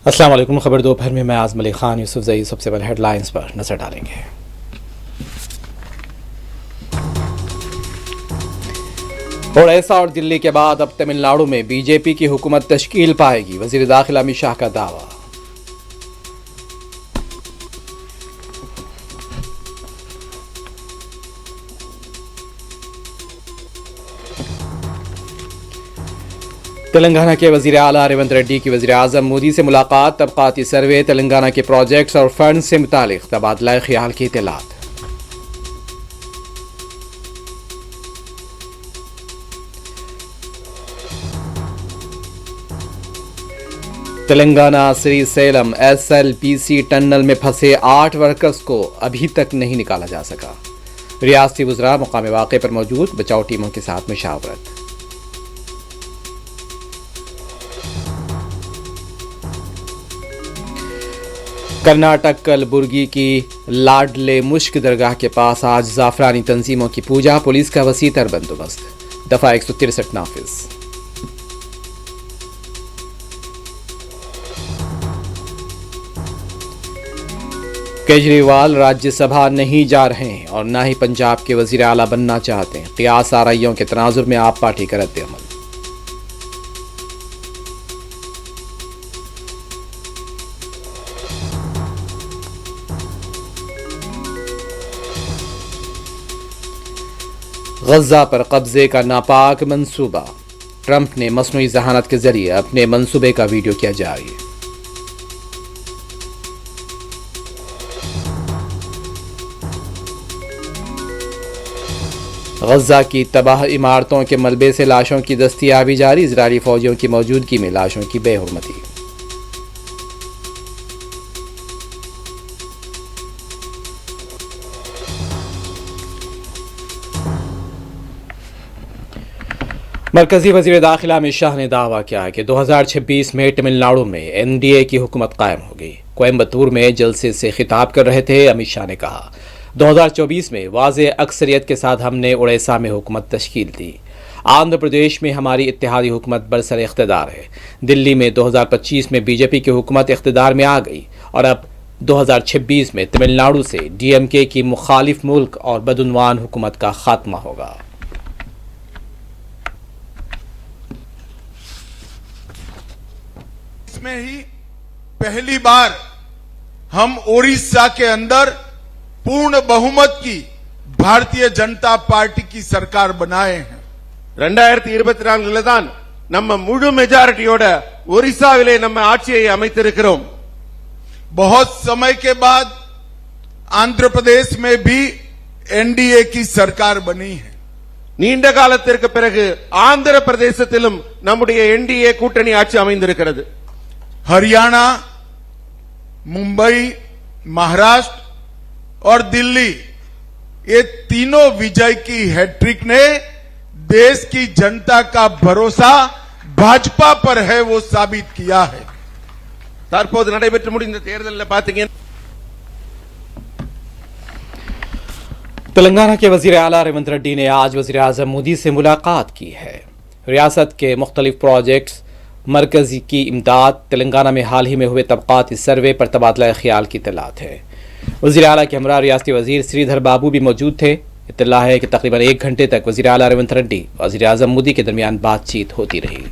अस्सलाम वालेकुम। खबर दोपहर में मैं आज़म अली खान यूसुफ जई सबसे पहले हेडलाइंस पर नजर डालेंगे। ओडिशा और दिल्ली के बाद अब तमिलनाडु में बीजेपी की हुकूमत तश्कील पाएगी, वजीर दाखिला अमित शाह का दावा। तेलंगाना के वजीर आला रेवंत रेड्डी की वजीर आजम मोदी से मुलाकात, तबकाती सर्वे, तेलंगाना के प्रोजेक्ट्स और फंड से मुतालिक तबादला ख्याल की इत्तलात। तेलंगाना श्रीसेलम SLBC टनल में फंसे 8 वर्कर्स को अभी तक नहीं निकाला जा सका। रियासती वज़रा मुकामी वाक़े पर मौजूद, बचाव टीमों के साथ मशावरत। कर्नाटक कलबुर्गी की लाडले मुश्क दरगाह के पास आज जाफरानी तंजीमों की पूजा, पुलिस का वसीतर बंदोबस्त। दफा 163 नाफिज। केजरीवाल राज्यसभा नहीं जा रहे हैं और न ही पंजाब के वजीर आला बनना चाहते हैं। क़ियास आरइयों के तनाजुर में आप पार्टी का रद्द-ए-अमल। गजा पर कब्जे का नापाक मंसूबा, ट्रंप ने मसनूई जहानत के जरिए अपने मंसूबे का वीडियो किया जारी। गजा की तबाह इमारतों के मलबे से लाशों की दस्तयाबी जारी, इजरायली फौजियों की मौजूदगी में लाशों की बेहुरमती। मरकजी वजीर दाखिला अमित शाह ने दावा किया है कि 2026 में तमिलनाडु में NDA की हुकूमत कायम होगी। कोयम्बतूर में जलसे से खिताब कर रहे थे अमित शाह ने कहा, 2024 में वाज़े अक्सरियत के साथ हमने उड़ीसा में हुकूमत तश्कील दी। आंध्र प्रदेश में हमारी इत्तेहादी हुकूमत बरसर इख्तिदार है। दिल्ली में 2025 में बीजेपी की हुकूमत इख्तिदार में आ गई और अब 2026 में तमिलनाडु से DMK की मुखालिफ मुल्क और बदउनवान हुकूमत का खात्मा होगा। में ही पहली बार हम ओडिशा के अंदर पूर्ण बहुमत की भारतीय जनता पार्टी की सरकार बनाए हैं। 2024 தான் நம்ம முழு மெஜாரிட்டியோட ஒரிசாவிலே நம்ம ஆட்சியை அமைத்திருக்கிறோம்। बहुत समय के बाद आंध्र प्रदेश में भी NDA की सरकार बनी है। நீண்ட காலத்திற்கு பிறகு ஆந்திர பிரதேசத்திலும் நம்முடைய NDA கூட்டணி ஆட்சி அமைந்திருக்கிறது। हरियाणा, मुंबई, महाराष्ट्र और दिल्ली, ये तीनों विजय की हैट्रिक ने देश की जनता का भरोसा भाजपा पर है वो साबित किया है। தற்போது நடைபெற்று முடிந்த தேர்தலில் பாத்தீங்க, तेलंगाना के वजीर आला रेवंत रेड्डी ने आज वजीर आजम मोदी से मुलाकात की है। रियासत के मुख्तलिफ प्रोजेक्ट्स, मरकजी की इमदाद, तेलंगाना में हाल ही में हुए तबकाती सर्वे पर तबादला ख्याल की इत्तलात है। वजीर आला के हमरा रियासती वजीर श्रीधर बाबू भी मौजूद थे। इत्तला है कि तकरीबन 1 घंटे तक वजीर आला रेवंत रेड्डी और वजीर आजम मोदी के दरमियान बातचीत होती रही।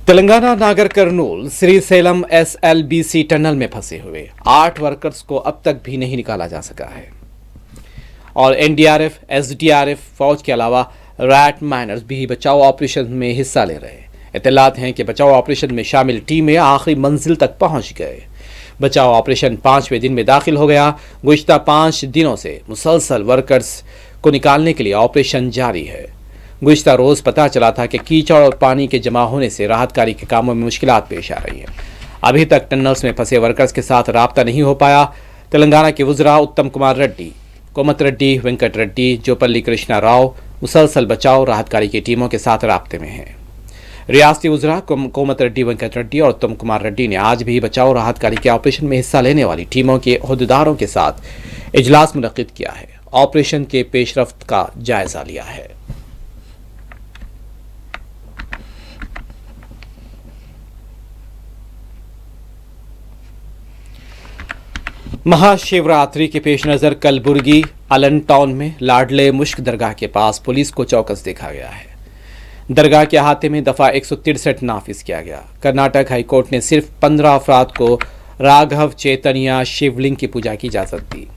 तेलंगाना नागर कर्नूल श्रीसेलम SLBC टनल में फंसे हुए 8 वर्कर्स को अब तक भी नहीं निकाला जा सका है और NDRF, SDRF फौज के अलावा रैट माइनर्स भी बचाव ऑपरेशन में हिस्सा ले रहे। इत्तलात हैं कि बचाव ऑपरेशन में शामिल टीमें आखिरी मंजिल तक पहुंच गए। बचाव ऑपरेशन 5वें दिन में दाखिल हो गया। गुज़िश्ता 5 दिनों से मुसलसल वर्कर्स को निकालने के लिए ऑपरेशन जारी है। गुज़िश्ता रोज पता चला था कि कीचड़ और पानी के जमा होने से राहत कार्य के कामों में मुश्किलात पेश आ रही हैं। अभी तक टनल्स में फंसे वर्कर्स के साथ राब्ता नहीं हो पाया। तेलंगाना के वज़रा उत्तम कुमार रेड्डी, कोमत रेड्डी, वेंकट रेड्डी, जोपल्ली कृष्णा राव मुसलसल बचाव राहत कार्य की टीमों के साथ राब्ते में हैं। रियासती वज़रा कोमत रेड्डी, वेंकट रेड्डी और उत्तम कुमार रेड्डी ने आज भी बचाव राहत कार्य के ऑपरेशन में हिस्सा लेने वाली टीमों के अहदेदारों के साथ इजलास मुनक्किद किया है। ऑपरेशन के पेशरफ्त का जायजा लिया है। महाशिवरात्रि के पेश नजर कलबुर्गी अलन टाउन में लाडले मुश्क दरगाह के पास पुलिस को चौकस देखा गया है। दरगाह के अहाते में दफा 163 नाफिज किया गया। कर्नाटक हाईकोर्ट ने सिर्फ 15 अफराद को राघव चैतन्य शिवलिंग की पूजा की इजाजत दी।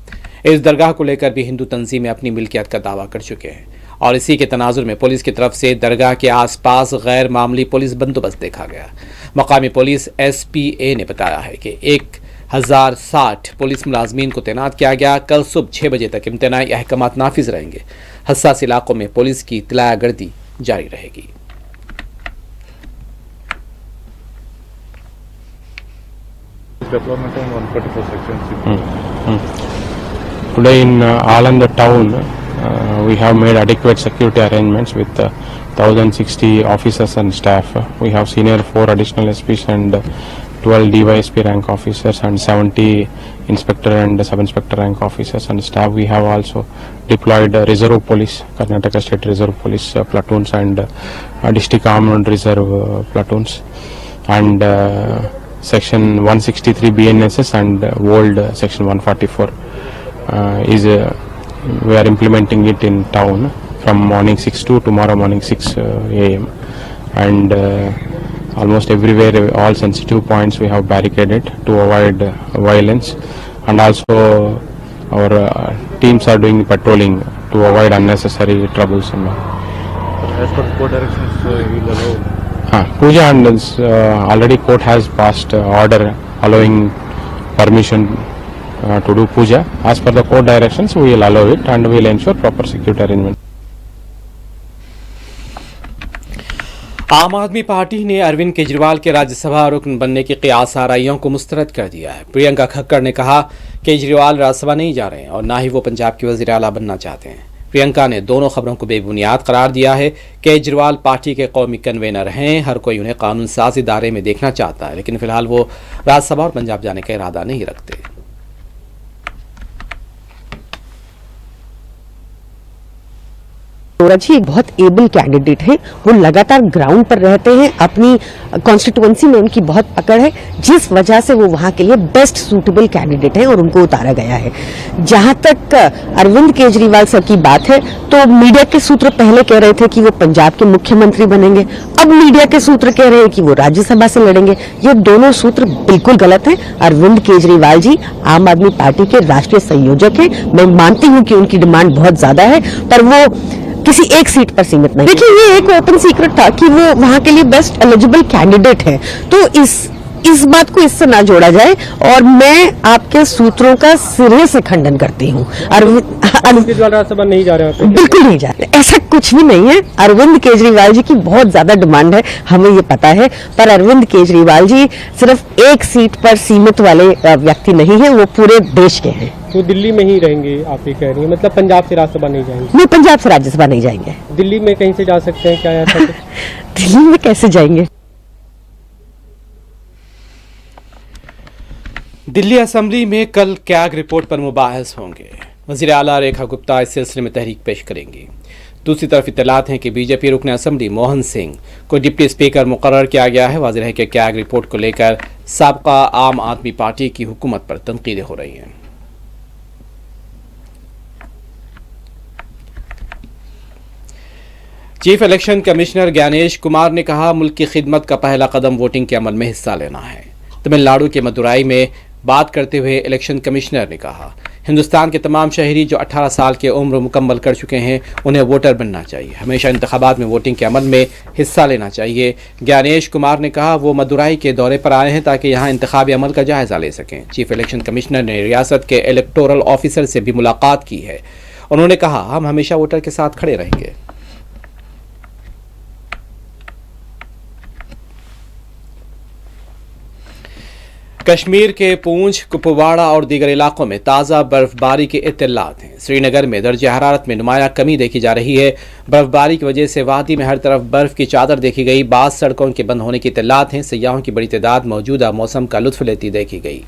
इस दरगाह को लेकर भी हिंदू तंजीमें अपनी मिल्कियत का दावा कर चुके हैं और इसी के तनाजुर में पुलिस की तरफ से दरगाह के आसपास गैर मामूली पुलिस बंदोबस्त देखा गया। मकामी पुलिस SPA ने बताया है कि 1060 पुलिस मुलाजमीन को तैनात किया गया। कल सुबह 6 बजे तक इम्तनाई अहकामात नाफिज रहेंगे। हसास इलाकों में पुलिस की इत्तलागर्दी जारी रहेगी। Deployment on 144 section. Today in Alanda town, we have made adequate security arrangements with 1060 officers and staff. We have senior 4 additional SPs and 12 DYSP rank officers and 70 inspector and sub-inspector rank officers and staff. We have also deployed reserve police, Karnataka State Reserve Police platoons and district armed reserve platoons and section 163 BNSS and old section 144 we are implementing it in town from morning 6 to tomorrow morning 6 a.m. and almost everywhere, all sensitive points we have barricaded to avoid violence, and also our teams are doing patrolling to avoid unnecessary troubles and all. As per court directions, we will allow. Puja and already court has passed order allowing permission to do puja. As per the court directions, we will allow it and we will ensure proper security arrangement. आम आदमी party ने अरविंद केजरीवाल के राज्यसभा रुकन बनने की क़ियास आराइयों को मुस्तरद कर दिया है। प्रियंका खक्कर ने कहा केजरीवाल राज्यसभा नहीं जा रहे हैं और ना ही वो पंजाब के वज़ीर आला बनना चाहते हैं। प्रियंका ने दोनों खबरों को बेबुनियाद करार दिया है। केजरीवाल पार्टी के कौमी कन्वेनर हैं, हर कोई उन्हें कानून साज इदारे में देखना चाहता है, लेकिन फिलहाल वो राज्यसभा और पंजाब जाने का इरादा नहीं रखते। अरोड़ा जी एक बहुत एबल कैंडिडेट है। वो लगातार ग्राउंड पर रहते हैं, अपनी कॉन्स्टिट्यूएंसी में उनकी बहुत पकड़ है, जिस वजह से वो वहां के लिए बेस्ट सूटेबल कैंडिडेट है और उनको उतारा गया है। जहां तक अरविंद केजरीवाल सर की बात है, तो मीडिया के सूत्र पहले कह रहे थे कि वो पंजाब के मुख्यमंत्री बनेंगे, अब मीडिया के सूत्र कह रहे हैं कि वो राज्यसभा से लड़ेंगे। ये दोनों सूत्र बिल्कुल गलत हैं। अरविंद केजरीवाल जी आम आदमी पार्टी के राष्ट्रीय संयोजक हैं। मैं मानती हूं कि उनकी डिमांड बहुत ज्यादा है, पर वो किसी एक सीट पर सीमित नहीं। देखिए, ये एक ओपन सीक्रेट था कि वो वहां के लिए बेस्ट एलिजिबल कैंडिडेट है, तो इस बात को इससे ना जोड़ा जाए और मैं आपके सूत्रों का सिरे से खंडन करती हूँ। अरविंद केजरीवाल राज्यसभा नहीं जा रहे हैं? बिल्कुल नहीं जा रहे, ऐसा कुछ भी नहीं है। अरविंद केजरीवाल जी की बहुत ज्यादा डिमांड है, हमें ये पता है, पर अरविंद केजरीवाल जी सिर्फ एक सीट पर सीमित वाले व्यक्ति नहीं है, वो पूरे देश के हैं। वो दिल्ली में ही रहेंगे, आप ये कह रही हैं, मतलब पंजाब से राज्यसभा नहीं जाएंगे? नहीं, पंजाब से राज्यसभा नहीं जाएंगे। दिल्ली में कहीं से जा सकते हैं क्या ऐसा? दिल्ली में कैसे जाएंगे? दिल्ली असेंबली में कल कैग रिपोर्ट पर मुबाहस होंगे। वज़ीर आला रेखा गुप्ता इस सिलसिले में तहरीक पेश करेंगी। दूसरी तरफ इत्तलात हैं कि बीजेपी रुकन असेंबली मोहन सिंह को डिप्टी स्पीकर मुकर्रर किया गया है। वाज़ेह है कि कैग रिपोर्ट को लेकर साबका आम आदमी पार्टी की हुकूमत पर तनकीदें हो रही हैं। Chief election commissioner Gyanesh Kumar ने कहा मुल्क की खिदमत का पहला कदम वोटिंग के अमल में हिस्सा लेना है। तमिलनाडु के मदुराई में बात करते हुए इलेक्शन कमिश्नर ने कहा हिंदुस्तान के तमाम शहरी जो 18 साल की उम्र मुकम्मल कर चुके हैं उन्हें वोटर बनना चाहिए, हमेशा इंतखाबात में वोटिंग के अमल में हिस्सा लेना चाहिए। ज्ञानेश कुमार ने कहा वो मदुराई के दौरे पर आए हैं ताकि यहाँ इंतखाबी अमल का जायजा ले सकें। चीफ इलेक्शन कमिश्नर ने रियासत के इलेक्टोरल ऑफिसर से भी मुलाकात की है। उन्होंने कहा हम हमेशा वोटर के साथ खड़े रहेंगे। कश्मीर के पूंछ, कुपवाड़ा और दीगर इलाकों में ताज़ा बर्फबारी के इत्तलात हैं। श्रीनगर में दर्जे हरारत में नुमाया कमी देखी जा रही है। बर्फबारी की वजह से वादी में हर तरफ बर्फ की चादर देखी गई। बाज़ सड़कों के बंद होने की इत्तलात हैं। सयाहों की बड़ी तादाद मौजूदा मौसम का लुत्फ लेती देखी गई।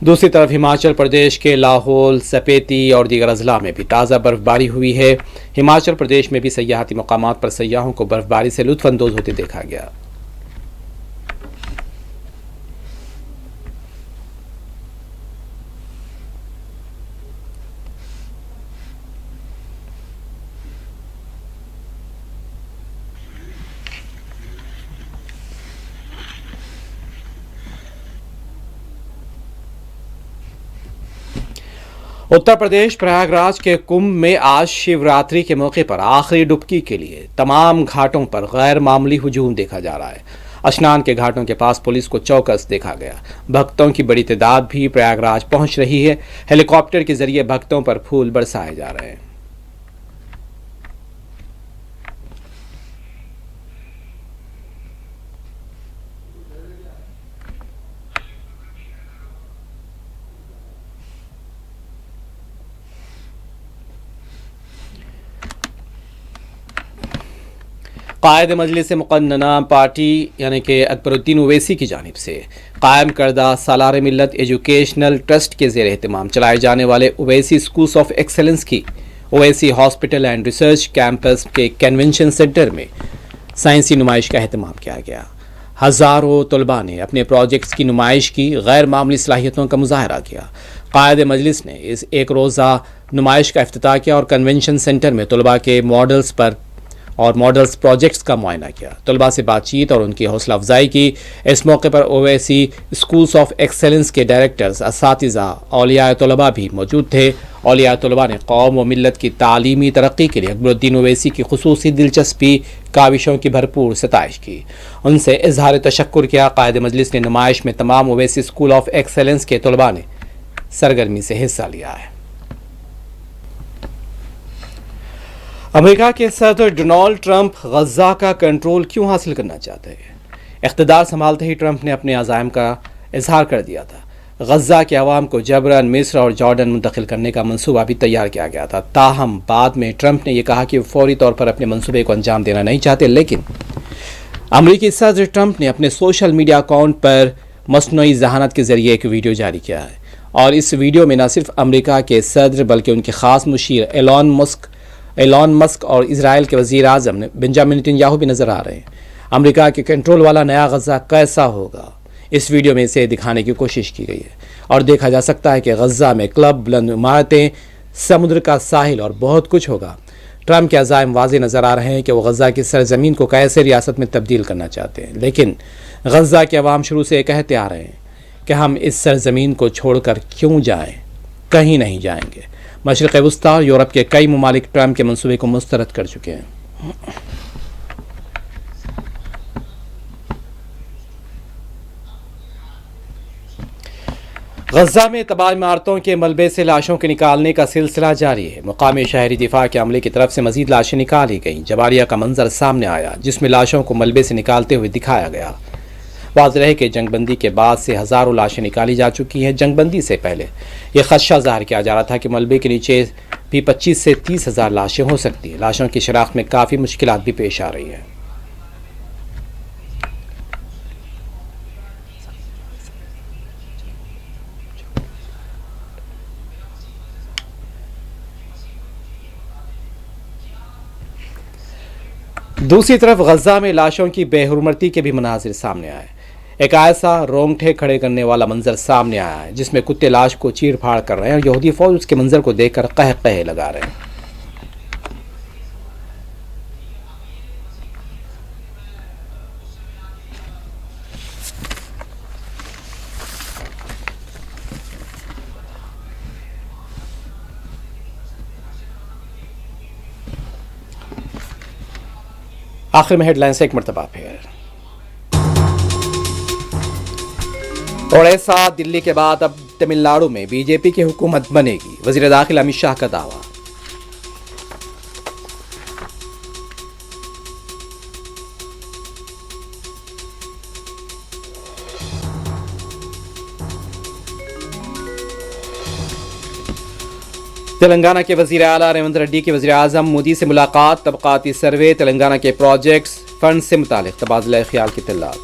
दूसरी तरफ हिमाचल प्रदेश के लाहौल, स्पीति और दीगर अजला में भी ताज़ा बर्फबारी हुई है। हिमाचल प्रदेश में भी सयाहती मकामात पर सयाहों को बर्फबारी से लुत्फानंदोज होते देखा गया। उत्तर प्रदेश प्रयागराज के कुंभ में आज शिवरात्रि के मौके पर आखिरी डुबकी के लिए तमाम घाटों पर गैर मामूली हुजूम देखा जा रहा है। स्नान के घाटों के पास पुलिस को चौकस देखा गया। भक्तों की बड़ी तादाद भी प्रयागराज पहुंच रही है। हेलीकॉप्टर के जरिए भक्तों पर फूल बरसाए जा रहे हैं। कायद मजलिस मुक़न्नना पार्टी यानी कि अकबरुद्दीन ओवैसी की जानिब से कायम करदा सालार मिल्लत एजुकेशनल ट्रस्ट के ज़ेर एहतमाम चलाए जाने वाले ओवैसी स्कूल्स ऑफ एक्सेलेंस की Owaisi hospital and research campus के कन्वेंशन सेंटर में साइंसी नुमाइश का एहतमाम किया गया। हज़ारों तलबा ने अपने प्रोजेक्ट्स की नुमाइश की, गैर मामूली सलाहियतों का मुजाहरा किया। कायद मजलिस ने इस एक रोज़ा नुमाइश का इफ्तिताह किया और कन्वेंशन सेंटर में तलबा के मॉडल्स प्रोजेक्ट्स का मुआयना किया। तलबा से बातचीत और उनकी हौसला अफजाई की। इस मौके पर ओवैसी स्कूल्स ऑफ एक्सेलेंस के डायरेक्टर्स, असातिज़ा, औलिया तलबा भी मौजूद थे। औलिया तलबा ने कौम व मिल्लत की तालीमी तरक्की के लिए अकबरुद्दीन ओवैसी की खुसूसी दिलचस्पी, काविशों की भरपूर सताइश की। उनसे इजहार तशक्कुर किया। कायद मजलिस ने नुमाइश में तमाम ओवैसी स्कूल ऑफ एक्सेलेंस के तलबा ने सरगर्मी से हिस्सा लिया है। अमेरिका के सदर डोनाल्ड ट्रंप गजा का कंट्रोल क्यों हासिल करना चाहते हैं? इख्तिदार संभालते ही ट्रंप ने अपने अज़ाइम का इजहार कर दिया था। गजा के अवाम को जबरन मिस्र और जॉर्डन मुंतकिल करने का मंसूबा भी तैयार किया गया था। ताहम बाद में ट्रंप ने यह कहा कि वो फौरी तौर पर अपने मंसूबे को अंजाम देना नहीं चाहते। लेकिन अमेरिकी सदर ट्रंप ने अपने सोशल मीडिया अकाउंट पर मसनूई जहानत के जरिए एक वीडियो जारी किया है और इस वीडियो में न सिर्फ अमेरिका के सदर बल्कि उनके खास मुशीर एलॉन मस्क और इजराइल के वज़ीर आज़म बेंजामिन नेतन्याहू भी नज़र आ रहे हैं। अमेरिका के कंट्रोल वाला नया गजा कैसा होगा, इस वीडियो में इसे दिखाने की कोशिश की गई है और देखा जा सकता है कि गजा में क्लब, बुलंद इमारतें, समुद्र का साहिल और बहुत कुछ होगा। ट्रंप के अज़ाइम वाज़े नज़र आ रहे हैं कि वो गजा की सरजमीन को कैसे रियासत में तब्दील करना चाहते हैं। लेकिन गजा के अवाम शुरू से कहते आ रहे हैं कि हम इस सरजमीन को छोड़कर क्यों जाएं, कहीं नहीं जाएंगे। मशरिक़ वस्ता और यूरोप के कई ममालिक ट्रंप के मंसूबे को मुस्तरद कर चुके हैं। गजा में तबाह इमारतों के मलबे से लाशों के निकालने का सिलसिला जारी है। मुकामी शहरी दिफा के अमले की तरफ से मजीद लाशें निकाली गईं। जबारिया का मंजर सामने आया जिसमें लाशों को मलबे से निकालते हुए दिखाया गया। वाज़ेह है कि जंगबंदी के बाद से हज़ारों लाशें निकाली जा चुकी हैं। जंगबंदी से पहले यह खदशा ज़ाहिर किया जा रहा था कि मलबे के नीचे भी 25 से 30 हज़ार लाशें हो सकती हैं। लाशों की शनाख्त में काफ़ी मुश्किलात भी पेश आ रही हैं। दूसरी तरफ गजा में लाशों की बेहुरमती के भी मनाजिर सामने आए। एक ऐसा रोंगटे खड़े करने वाला मंजर सामने आया है जिसमें कुत्ते लाश को चीर फाड़ कर रहे हैं और यहूदी फौज उसके मंजर को देखकर कह कह लगा रहे हैं। आखिर में हेडलाइंस एक मरतबा फिर। ओडिशा, दिल्ली के बाद अब तमिलनाडु में बीजेपी की हुकूमत बनेगी, वजीर दाखिला अमित शाह का दावा। तेलंगाना के वजीर आला रेवंत रेड्डी के वजीर आजम मोदी से मुलाकात, तबकाती सर्वे, तेलंगाना के प्रोजेक्ट्स, फंड से मुतालिक तबादला ख्याल की इत्तलात।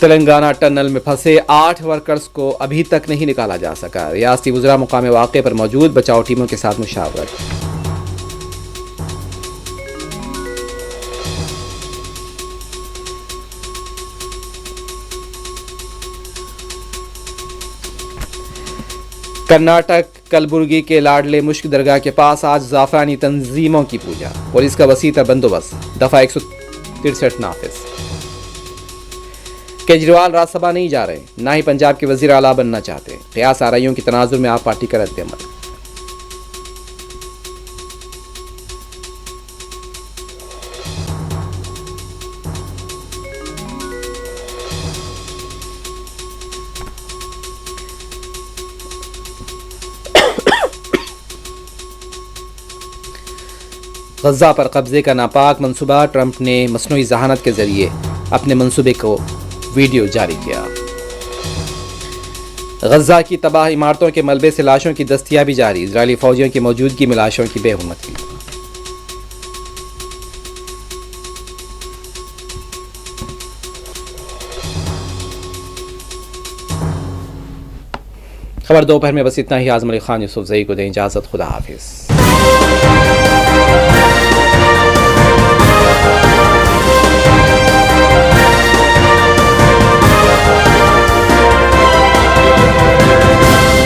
तेलंगाना टनल में फंसे 8 वर्कर्स को अभी तक नहीं निकाला जा सका। रियासती वज़रा मुकाम वाक़े पर मौजूद, बचाव टीमों के साथ मुशावरत। कर्नाटक कलबुर्गी के लाडले मुश्क दरगाह के पास आज जाफरानी तंजीमों की पूजा, पुलिस का वसीतर बंदोबस्त, दफा 163 नाफिज। केजरीवाल राज्यसभा नहीं जा रहे, ना ही पंजाब के वजीर आला बनना चाहते। क़यास आरआईओं की तनाजुर में आप पार्टी का रद्द-ए-अमल। गजा पर कब्जे का नापाक मंसूबा, ट्रंप ने मसनूई जहानत के जरिए अपने मंसूबे को वीडियो जारी किया। गजा की तबाह इमारतों के मलबे से लाशों की दस्तयाबी जारी, इजरायली फौजियों की मौजूदगी में लाशों की बेहुरमती। खबर दोपहर में बस इतना ही। आजम अली खान यूसुफ जई को दें इजाजत। खुदा हाफिज।